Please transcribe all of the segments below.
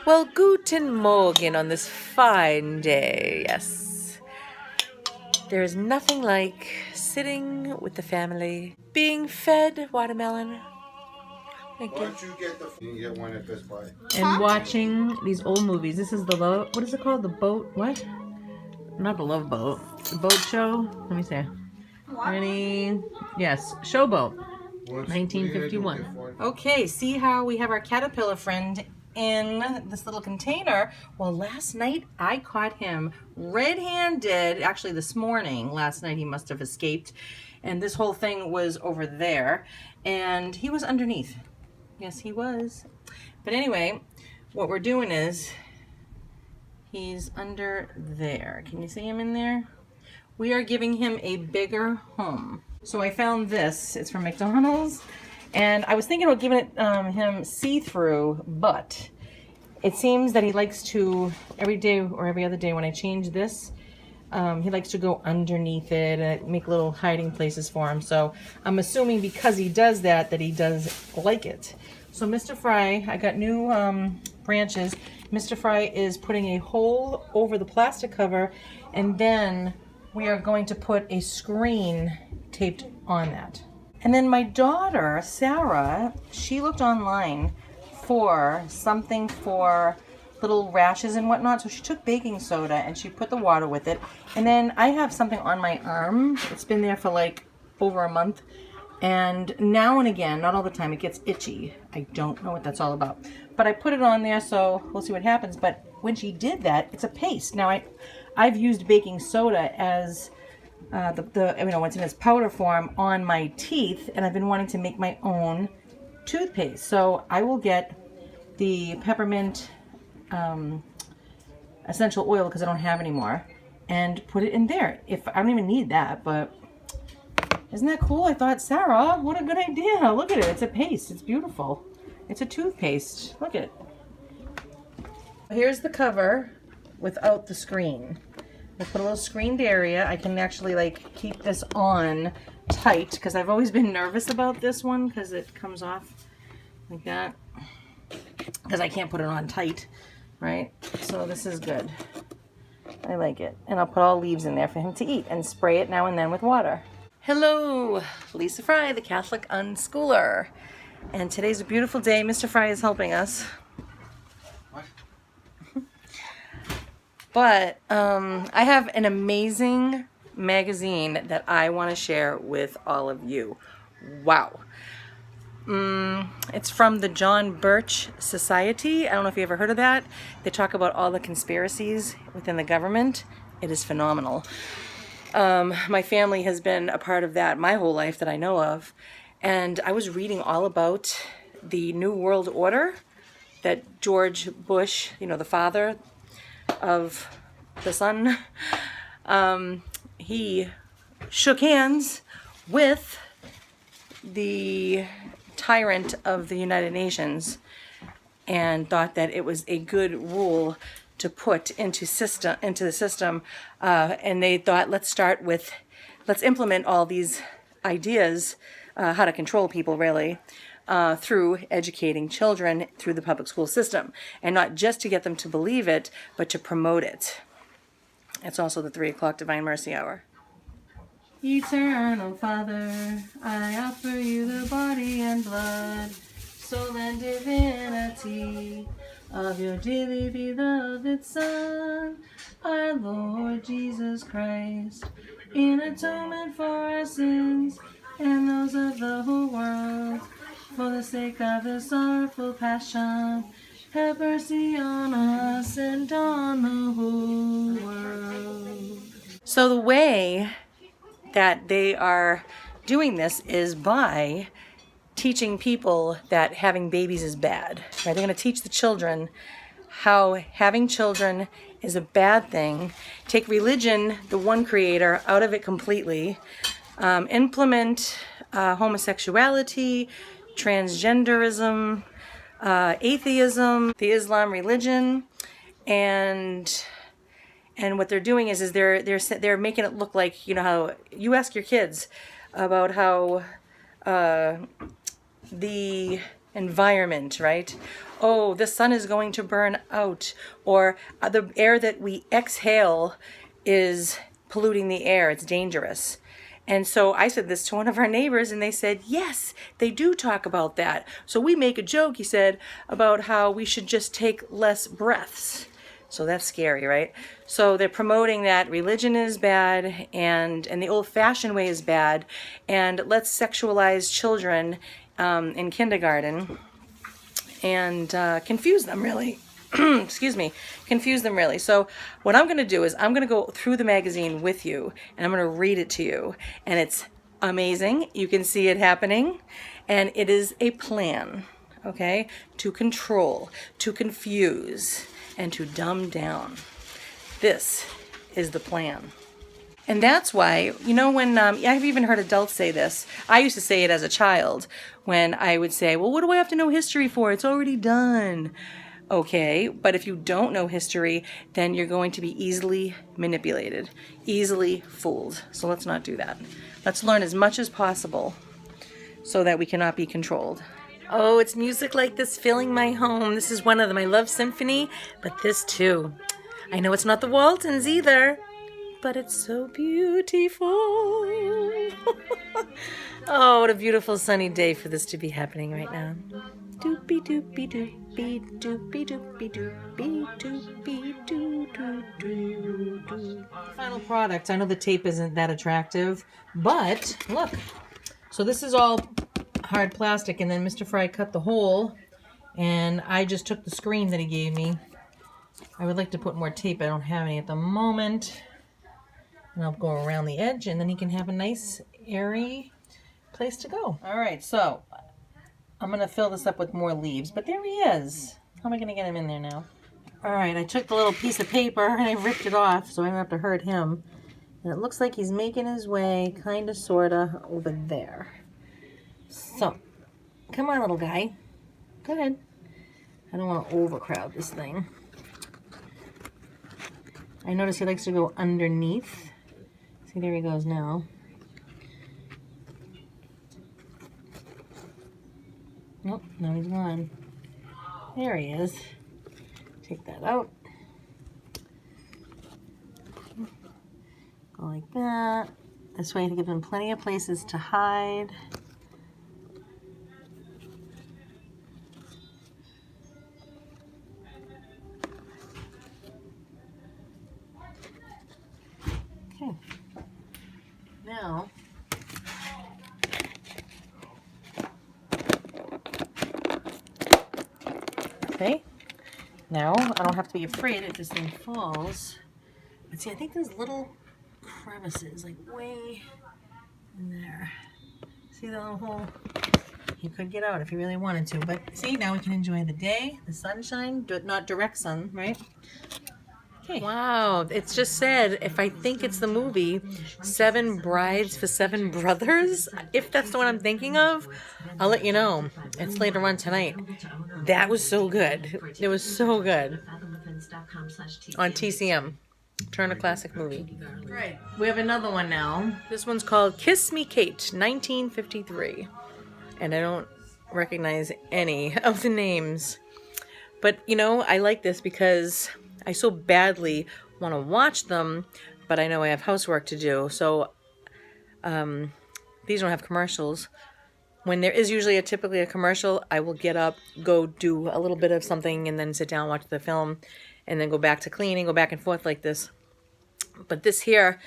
Well, guten Morgen on this fine day, yes. There is nothing like sitting with the family, being fed watermelon. Thank you. Why don't you get you can get one at Best Buy. And watching these old movies. This is the love, what is it called? The boat, what? Not the Love Boat. The boat show? Let me see. Ready? Yes, Showboat. 1951. Okay, see how we have our caterpillar friend in this little container? Well, last night I caught him red-handed. Actually, this morning. Last night he must have escaped. And this whole thing was over there. And he was underneath. Yes, he was. But anyway, what we're doing is he's under there. Can you see him in there? We are giving him a bigger home. So I found this. It's from McDonald's. And I was thinking about giving it him see-through, but it seems that he likes to, every day or every other day when I change this, he likes to go underneath it and make little hiding places for him. So I'm assuming because he does that, that he does like it. So Mr. Fry, I got new branches. Mr. Fry is putting a hole over the plastic cover, and then we are going to put a screen taped on that. And then my daughter, Sarah, she looked online for something for little rashes and whatnot. So she took baking soda and she put the water with it. And then I have something on my arm. It's been there for like over a month. And now and again, not all the time, it gets itchy. I don't know what that's all about. But I put it on there, so we'll see what happens. But when she did that, it's a paste. Now, I've used baking soda as what's in its powder form on my teeth, and I've been wanting to make my own toothpaste. So I will get the peppermint essential oil, because I don't have any more, and put it in there. If I don't even need that, but isn't that cool? I thought, Sarah, what a good idea. Look at it. It's a paste. It's beautiful. It's a toothpaste. Look at it. Here's the cover without the screen. I put a little screened area. I can actually like keep this on tight, because I've always been nervous about this one because it comes off like that, because I can't put it on tight, right? So this is good. I like it. And I'll put all leaves in there for him to eat and spray it now and then with water. Hello, Lisa Fry, the Catholic unschooler. And today's a beautiful day. Mr. Fry is helping us. What? But I have an amazing magazine that I want to share with all of you. Wow. It's from the John Birch Society. I don't know if you ever heard of that. They talk about all the conspiracies within the government. It is phenomenal. My family has been a part of that my whole life that I know of. And I was reading all about the New World Order that George Bush, you know, the father of the son, he shook hands with the tyrant of the United Nations and thought that it was a good rule to put into the system, and they thought, let's implement all these ideas, how to control people really, through educating children through the public school system, and not just to get them to believe it, but to promote it. It's also the 3 o'clock Divine Mercy Hour. Eternal Father, I offer you the body and blood, soul and divinity of your dearly beloved Son, our Lord Jesus Christ, in atonement for our sins and those of the whole world, for the sake of the sorrowful passion, have mercy on us and on the whole world. So the way that they are doing this is by teaching people that having babies is bad. Right? They're going to teach the children how having children is a bad thing. Take religion, the one creator, out of it completely. Implement homosexuality, transgenderism, atheism, the Islam religion, and what they're doing is they're making it look like, you know, how you ask your kids about how the environment, right? Oh, the sun is going to burn out, or the air that we exhale is polluting the air. It's dangerous. And so I said this to one of our neighbors, and they said, yes, they do talk about that. So we make a joke, he said, about how we should just take less breaths. So that's scary, right? So they're promoting that religion is bad and the old-fashioned way is bad, and let's sexualize children in kindergarten and confuse them, really. Excuse me, confuse them, really. So what I'm going to do is I'm going to go through the magazine with you, and I'm going to read it to you. And it's amazing. You can see it happening. And it is a plan, okay, to control, to confuse, and to dumb down. This is the plan. And that's why, you know, when I've even heard adults say this. I used to say it as a child when I would say, well, what do I have to know history for? It's already done. Okay, but if you don't know history, then you're going to be easily manipulated, easily fooled. So let's not do that. Let's learn as much as possible so that we cannot be controlled. Oh, it's music like this filling my home. This is one of them. I love symphony, but this too. I know it's not the Waltons either, but it's so beautiful. Oh, what a beautiful sunny day for this to be happening right now. Doopy doopy doopy doopy doopy doopy doopy doo doo doo doo. Final product. I know the tape isn't that attractive, but look. So this is all hard plastic, and then Mr. Fry cut the hole, and I just took the screen that he gave me. I would like to put more tape. I don't have any at the moment. And I'll go around the edge, and then he can have a nice, airy place to go. All right, so I'm going to fill this up with more leaves, but there he is. How am I going to get him in there now? All right, I took the little piece of paper, and I ripped it off, so I don't have to hurt him. And it looks like he's making his way, kind of, sort of, over there. So, come on, little guy. Go ahead. I don't want to overcrowd this thing. I notice he likes to go underneath. See, there he goes now. Nope, now he's gone. There he is. Take that out. Go like that. This way to give him plenty of places to hide. Okay. Now, okay. Now, I don't have to be afraid if this thing falls. But see, I think there's little crevices, like way in there. See the little hole? He could get out if he really wanted to. But see, now we can enjoy the day, the sunshine, not direct sun, right? Okay. Wow, it's just said, if I think it's the movie, 7 Brides for 7 Brothers. If that's the one I'm thinking of, I'll let you know. It's later on tonight. That was so good. It was so good. On TCM. Turner Classic Movie. Right. We have another one now. This one's called Kiss Me Kate, 1953. And I don't recognize any of the names. But, you know, I like this because I so badly want to watch them, but I know I have housework to do. So these don't have commercials. When there is usually typically a commercial, I will get up, go do a little bit of something, and then sit down and watch the film, and then go back to cleaning, go back and forth like this. But this here,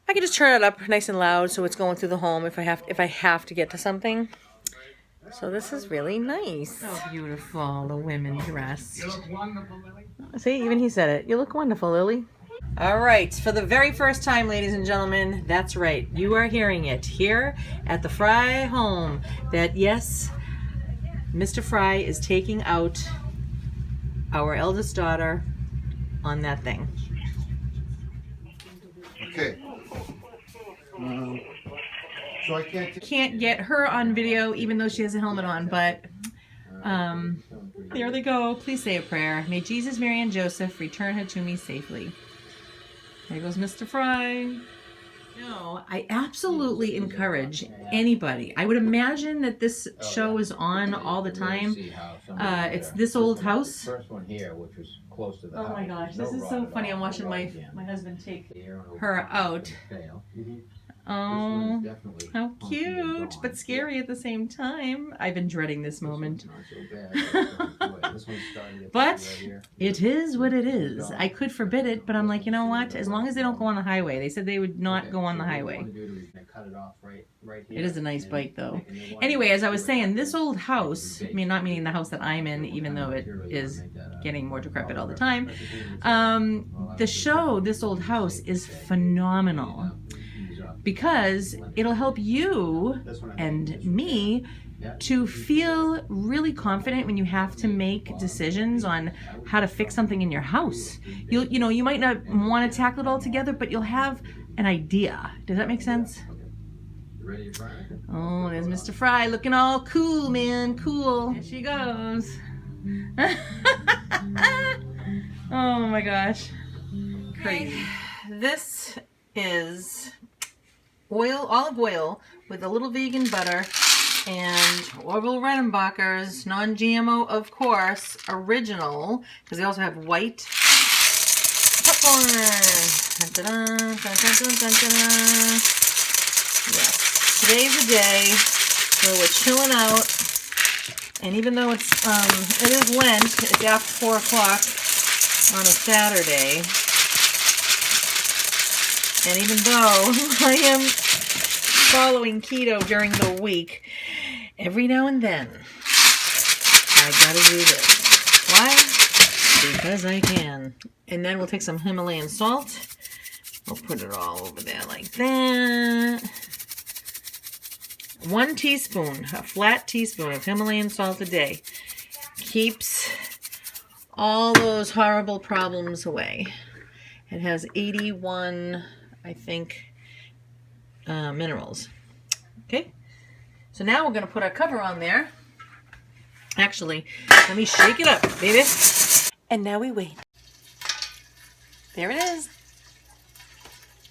I can just turn it up nice and loud so it's going through the home if I have to get to something. So this is really nice. So beautiful, the women dressed. You look wonderful, Lily. See, even he said it. You look wonderful, Lily. All right, for the very first time, ladies and gentlemen, that's right. You are hearing it here at the Fry home. That, yes, Mr. Fry is taking out our eldest daughter on that thing. Okay. So I Can't get her on video even though she has a helmet on, but there they go. Please say a prayer. May Jesus, Mary, and Joseph return her to me safely. There goes Mr. Fry. No, I absolutely encourage anybody. I would imagine that this show is on all the time. It's This Old House. First one here, which was close to the house. Oh my gosh, this is so funny. I'm watching my husband take her out. Oh, how cute, but scary at the same time. I've been dreading this moment. But it is what it is. I could forbid it, but I'm like, you know what? As long as they don't go on the highway. They said they would not go on the highway. It is a nice bike, though. Anyway, as I was saying, this old house, I mean, not meaning the house that I'm in, even though it is getting more decrepit all the time. The show, This Old House, is phenomenal. Because it'll help you and me to feel really confident when you have to make decisions on how to fix something in your house. You might not want to tackle it all together, but you'll have an idea. Does that make sense? Oh, there's Mr. Fry looking all cool, man. Cool. Here she goes. Oh my gosh. Crazy. This is olive oil with a little vegan butter and Orville Redenbacher's non-GMO, of course, original, because they also have white popcorn. Dun, dun, dun, dun, dun, dun, dun, dun. Yes, today's the day where we're chilling out, and even though it is Lent, it's after 4 o'clock on a Saturday. And even though I am following keto during the week, every now and then, I gotta do this. Why? Because I can. And then we'll take some Himalayan salt. We'll put it all over there like that. 1 teaspoon, a flat teaspoon of Himalayan salt a day keeps all those horrible problems away. It has 81... I think, minerals. Okay, so now we're going to put our cover on there. Actually, let me shake it up, baby. And now we wait. There it is.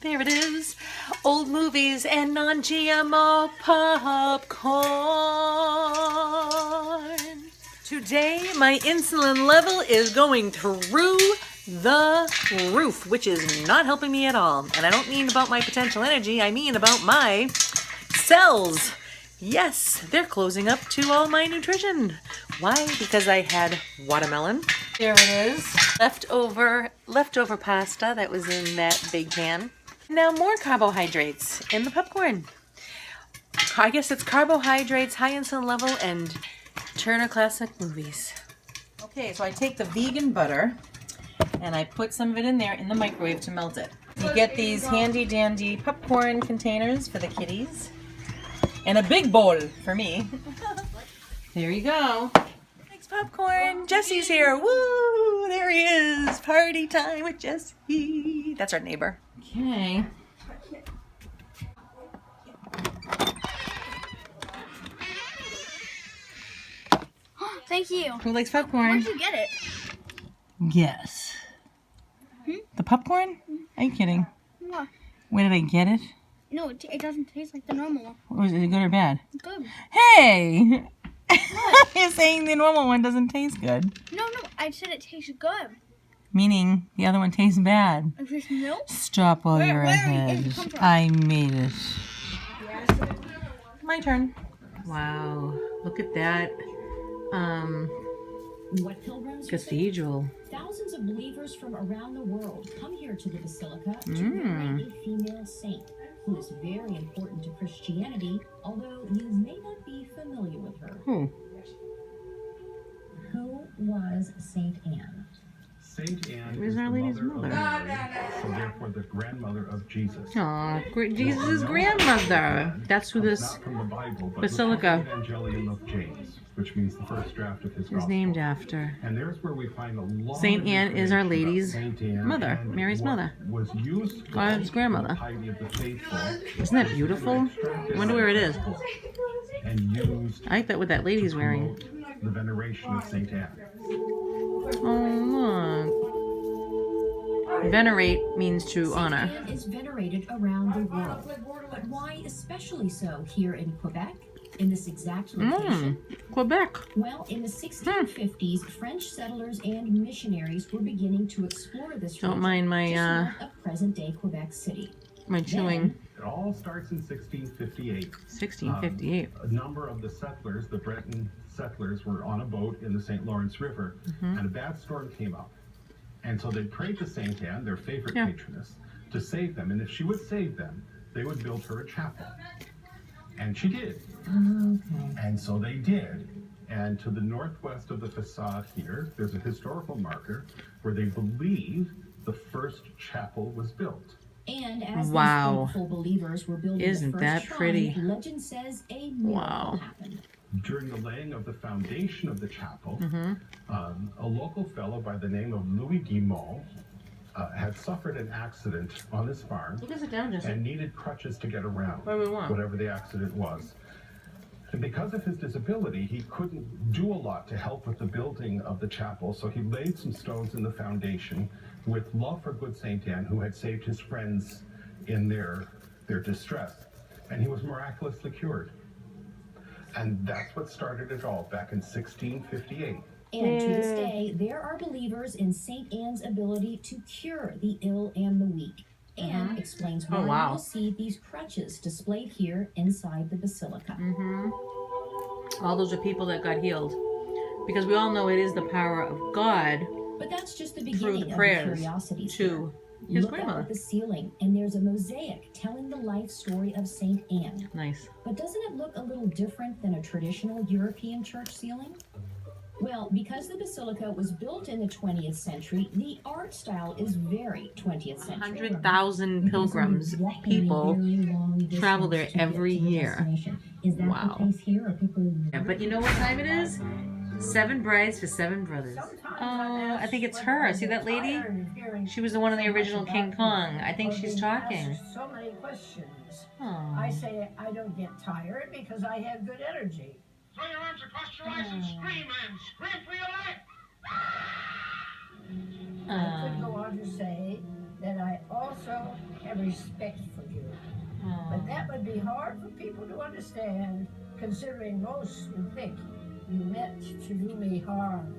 There it is. Old movies and non-GMO popcorn. Today, my insulin level is going through the roof, which is not helping me at all. And I don't mean about my potential energy, I mean about my cells. Yes, they're closing up to all my nutrition. Why? Because I had watermelon. There it is. Leftover pasta that was in that big pan. Now more carbohydrates in the popcorn. I guess it's carbohydrates, high insulin level, and Turner Classic Movies. Okay, so I take the vegan butter and I put some of it in there in the microwave to melt it. You get these handy dandy popcorn containers for the kitties. And a big bowl for me. There you go. Thanks, popcorn. Jesse's here. Woo! There he is. Party time with Jesse. That's our neighbor. Okay. Thank you. Who likes popcorn? Where'd you get it? Guess. The popcorn? Are you kidding? No. Where did I get it? No, it doesn't taste like the normal one. Was it good or bad? Good. Hey! You're saying the normal one doesn't taste good. No, I said it tastes good. Meaning the other one tastes bad. Is this milk? Stop while you're Where ahead. did it come from? I made it. My turn. Wow. Look at that. What pilgrims Cathedral. Thousands of believers from around the world come here to the Basilica to venerate a female saint who is very important to Christianity, although you may not be familiar with her. Who? Who was Saint Anne? Saint Anne Where's is Our the Lady's mother mother? of Mary, so therefore the grandmother of Jesus. Aw, Jesus' grandmother. That's who this Not from the Bible, but Basilica the Evangelium of James, which means the first draft of his is gospel. named after. And there's where we find a lot Saint of Anne is Our information about Lady's Saint Anne mother, and Mary's what mother. was used God's grandmother. for the piety of the faithful. Isn't that beautiful? I wonder where it is. And used I like that what that lady's to wearing. promote the veneration of Saint Anne. Oh, look. Venerate means to Saint honor. Anne is venerated around the world. But why especially so here in Quebec, in this exact location? Quebec. Well, in the 1650s, French settlers and missionaries were beginning to explore this Don't region mind my, just north of present-day Quebec City. My chewing. It all starts in 1658. 1658. A number of the settlers, the Breton settlers, were on a boat in the St. Lawrence River, and a bad storm came up. And so they prayed to Saint Anne, their favorite patroness, to save them. And if she would save them, they would build her a chapel. And she did. And so they did. And to the northwest of the facade here, there's a historical marker where they believe the first chapel was built. And as Wow. these faithful believers were building Isn't the that first pretty? shrine, legend says a miracle Wow. happened. During the laying of the foundation of the chapel, a local fellow by the name of Louis Guimont had suffered an accident on his farm Look at it down, Jesse. and needed crutches to get around, Where we want. whatever the accident was. And because of his disability, he couldn't do a lot to help with the building of the chapel, so he laid some stones in the foundation with love for good Saint Anne, who had saved his friends in their distress. And he was miraculously cured. And that's what started it all back in 1658. And to this day, there are believers in Saint Anne's ability to cure the ill and the weak. Anne explains why wow. you will see these crutches displayed here inside the basilica. All those are people that got healed. Because we all know it is the power of God But that's just the through beginning the of the prayers curiosities to here. his Look out grandmother. at the ceiling, and there's a mosaic telling the life story of Saint Anne. Nice. But doesn't it look a little different than a traditional European church ceiling? Well, because the basilica was built in the 20th century, the art style is very 20th century. 100,000 pilgrims, people, travel there every year. Is that Wow. the case here? Are people... Yeah, but you know what time it is? 7 brides for 7 brothers. Oh, I think it's her. See that lady? She was the one in the original King Kong. I think she's talking. So many questions. Oh. I say I don't get tired because I have good energy. Throw your arms across your eyes and scream, man. Scream for your life. I could go on to say that I also have respect for you. But that would be hard for people to understand, considering most would think you meant to do me harm.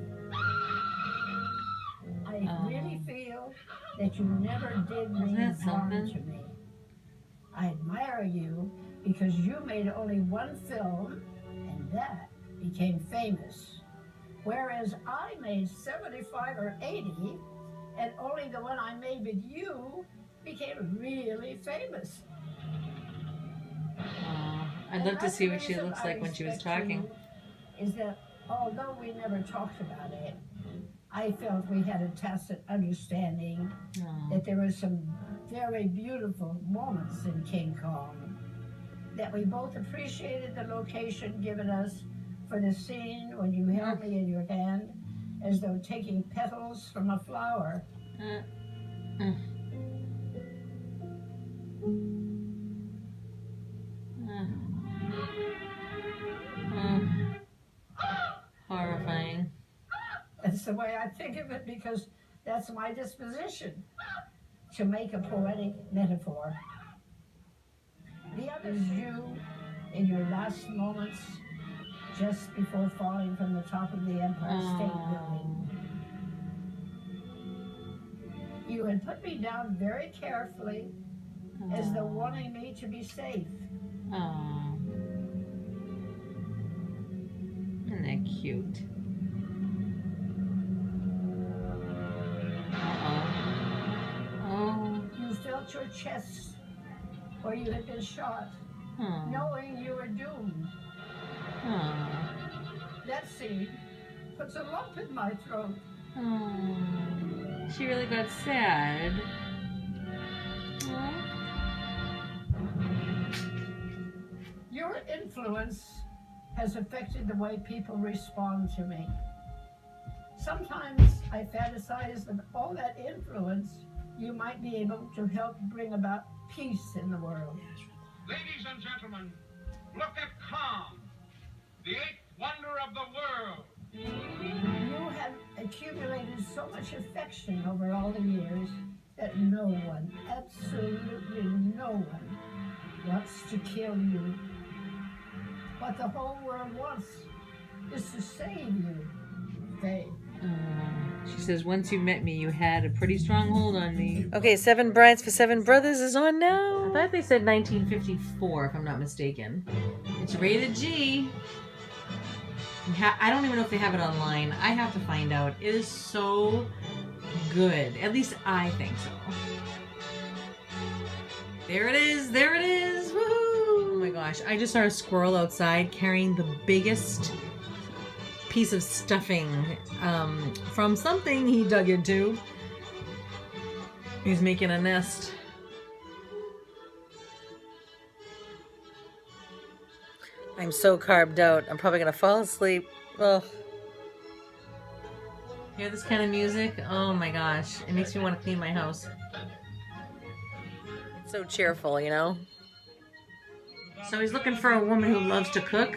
I really feel that you never did me Isn't that harm something? to me. I admire you because you made only one film, and that became famous. Whereas I made 75 or 80, and only the one I made with you became really famous. I'd love to see what she looks like when she was talking. Is that although we never talked about it, I felt we had a tacit understanding that there were some very beautiful moments in King Kong, that we both appreciated the location given us for the scene when you held me in your hand as though taking petals from a flower. Horrifying. That's the way I think of it because that's my disposition, to make a poetic metaphor. The other's you in your last moments just before falling from the top of the Empire State Building. You had put me down very carefully as though wanting me to be safe. Oh. Isn't that cute? Oh. You felt your chest where you had been shot, knowing you were doomed. Oh. That scene puts a lump in my throat. Oh. She really got sad. Oh. Your influence has affected the way people respond to me. Sometimes I fantasize that all that influence you might be able to help bring about peace in the world. Ladies and gentlemen, look at Kong, the 8th wonder of the world. You have accumulated so much affection over all the years, that no one, absolutely no one, wants to kill you. What the whole world wants is to save you, Faye. She says, once you met me, you had a pretty strong hold on me. Okay, 7 Brides for 7 Brothers is on I now. thought they said 1954, if I'm not mistaken. It's rated G. I don't even know if they have it online. I have to find out. It is so good. At least I think so. There it is. There it is. Woohoo! Oh my gosh. I just saw a squirrel outside carrying the biggest piece of stuffing from something he dug into. He's making a nest. I'm so carved out. I'm probably gonna fall asleep. Ugh. Hear this kind of music? Oh my gosh. It makes me want to clean my house. It's so cheerful, you know? So he's looking for a woman who loves to cook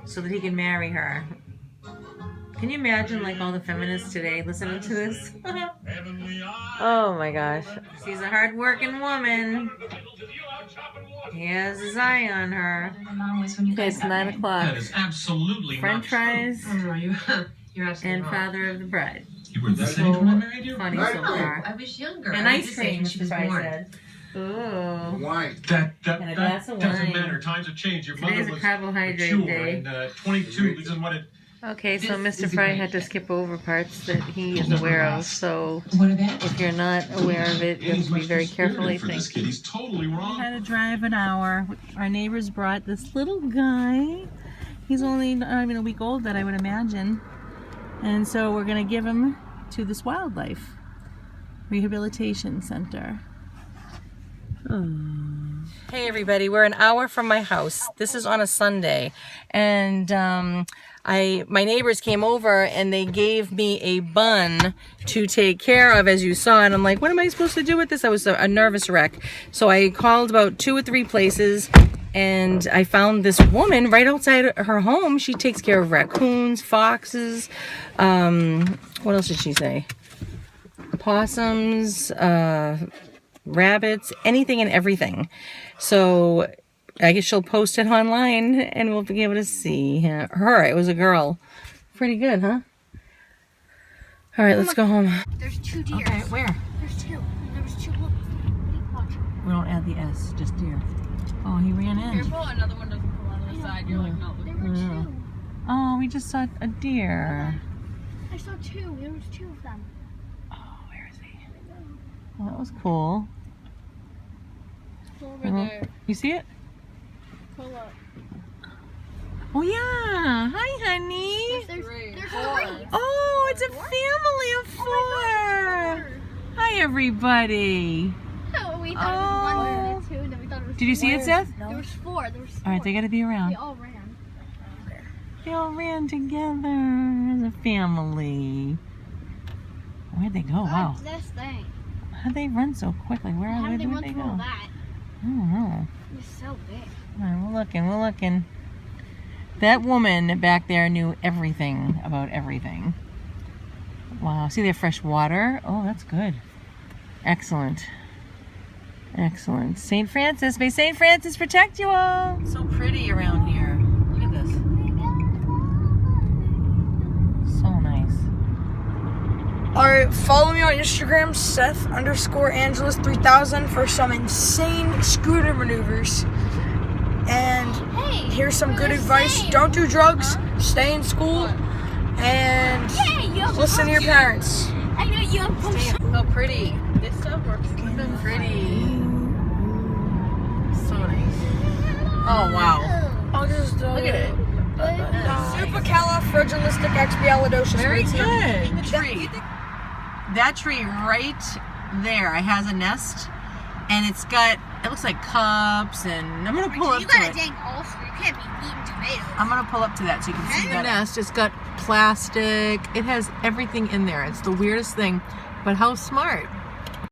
so that he can marry her. Can you imagine like all the feminists today listening to this? Oh my gosh. She's a hard-working woman. He has his eye on her. Okay, it's 9 o'clock. That is absolutely French fries You're absolutely and wrong. father of the bride. You were this age when I married you? Funny so far. I was younger. And I ice was this age cream, when she Mr. was Fry born. said. Ooh. Wine. That And a glass of doesn't wine. matter. Times have changed. Your Today's mother a was carbohydrate mature day. and 22 isn't what it. Okay, so This Mr. is a Fry great had to gift. skip over parts that he is aware of, so What about? if you're not aware of it, you have to be very carefully for this thinking. kid. He's totally We wrong. had to drive an hour. Our neighbors brought this little guy. He's only, a week old, that I would imagine. And so we're going to give him to this wildlife rehabilitation center. Hey everybody, we're an hour from my house. This is on a Sunday, and my neighbors came over and they gave me a bun to take care of, as you saw, and I'm like, what am I supposed to do with this? I was a nervous wreck. So I called about 2 or 3 places, and I found this woman right outside her home. She takes care of raccoons, foxes, what else did she say? Possums, rabbits, anything and everything. So I guess she'll post it online and we'll be able to see her. It was a girl. Pretty good, huh? All right, let's go home. There's 2 deer. Okay, where? There's 2. There was 2. Look. Watch. We don't add the S, just deer. Oh, he ran in. Another one doesn't come out of the side. You're like, no. There were 2. Oh, we just saw a deer. I saw 2. There was 2 of them. Oh, where is he? Well, that was cool. Over there. You see it? Pull up. Oh, yeah. Hi, honey. There's 3. 3. Oh, it's a family of 4. Hi, everybody. Oh, we thought it was 1, then 2, then we thought it was Did you see it, Seth? There was 4. There was 4. All right, they got to be They around. all ran. They all ran together as a family. Where'd they go? Wow. What's this thing? How'd they run so quickly? Where'd How did they they run through all go? that? I don't know. It's so big. All right, we're looking. That woman back there knew everything about everything. Wow. See, they have fresh water. Oh, that's good. Excellent. Excellent. St. Francis. May St. Francis protect you all. So pretty around here. Look at this. So nice. Alright, follow me on Instagram, Seth_Angeles3000 for some insane scooter maneuvers. And Hey, here's some we're good the advice. same. Don't do drugs, stay in school, and Hey, you have listen to your parents. I know you have pumpkin. How pretty. This stuff works. Pretty. So nice. Oh, wow. I'll just Look at it. Supercalifragilisticexpialidocious. Very good. The tree. That tree right there has a nest, and it's got, it looks like cups, and I'm going to pull up You to got a it. dang ulcer. You can't be eating tomatoes. I'm going to pull up to that so you can see the nest. It's got plastic. It has everything in there. It's the weirdest thing, but how smart.